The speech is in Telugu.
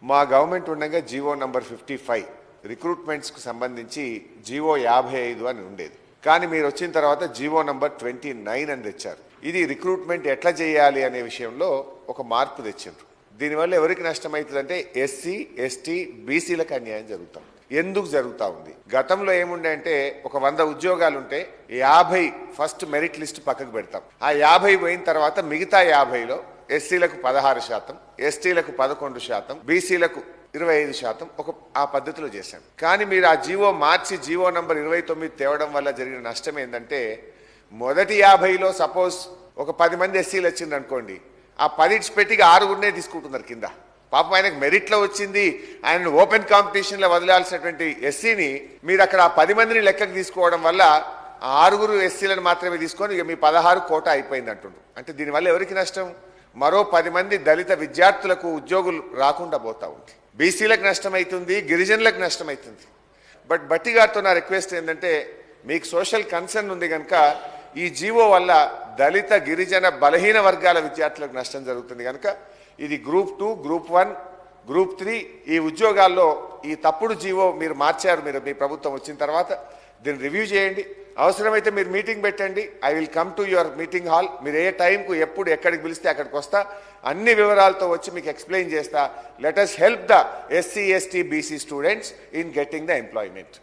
మా గవర్నమెంట్ ఉండగా జీవో నంబర్ 55 రిక్రూట్మెంట్స్కు సంబంధించి జీవో 55 అని ఉండేది. కానీ మీరు వచ్చిన తర్వాత జీవో నంబర్ 29 అని తెచ్చారు. ఇది రిక్రూట్మెంట్ ఎట్లా చేయాలి అనే విషయంలో ఒక మార్పు తెచ్చారు. దీనివల్ల ఎవరికి నష్టమవుతుందంటే ఎస్సీ, ఎస్టీ, బీసీలకు అన్యాయం జరుగుతాం. ఎందుకు జరుగుతూ ఉంది? గతంలో ఏముండే అంటే ఒక 100 ఉద్యోగాలు ఉంటే 50 ఫస్ట్ మెరిట్ లిస్ట్ పక్కకు పెడతాం. ఆ 50 పోయిన తర్వాత మిగతా 50లో ఎస్సీలకు 16%, ఎస్టీలకు 11%, బీసీలకు 25% ఆ పద్ధతిలో చేశాం. కానీ మీరు ఆ జీవో మార్చి జీవో నంబర్ 29 తేవడం వల్ల జరిగిన నష్టం ఏంటంటే మొదటి 50లో సపోజ్ ఒక 10 మంది ఎస్సీలు వచ్చింది అనుకోండి, ఆ 10 పెట్టి 6 తీసుకుంటున్నారు కింద. పాపం ఆయనకు మెరిట్లో వచ్చింది, ఆయన ఓపెన్ కాంపిటీషన్లో వదిలాల్సినటువంటి ఎస్సీని మీరు అక్కడ ఆ 10 మందిని లెక్కకు తీసుకోవడం వల్ల 6 ఎస్సీలను మాత్రమే తీసుకొని ఇక మీ 16 కోట అయిపోయింది అంటుండ్రు. అంటే దీనివల్ల ఎవరికి నష్టం? మరో 10 మంది దళిత విద్యార్థులకు ఉద్యోగులు రాకుండా పోతా ఉంది. బీసీలకు నష్టమవుతుంది, గిరిజనులకు నష్టమవుతుంది. బట్ బట్టి గారితో నా రిక్వెస్ట్ ఏంటంటే మీకు సోషల్ కన్సర్న్ ఉంది కనుక ఈ జీవో వల్ల దళిత గిరిజన బలహీన వర్గాల విద్యార్థులకు నష్టం జరుగుతుంది కనుక ఇది గ్రూప్ 2, గ్రూప్ 1, గ్రూప్ 3 ఈ ఉద్యోగాల్లో ఈ తప్పుడు జీవో మీరు మార్చారు. మీ ప్రభుత్వం వచ్చిన తర్వాత దీన్ని రివ్యూ చేయండి. అవసరమైతే మీరు మీటింగ్ పెట్టండి. I will come to your meeting hall. మీరు ఏ టైంకు ఎప్పుడు ఎక్కడికి పిలిస్తే అక్కడికి వస్తా, అన్ని వివరాలతో వచ్చి మీకు ఎక్స్ప్లెయిన్ చేస్తా. Let us help the SC, ST, BC students in getting the employment.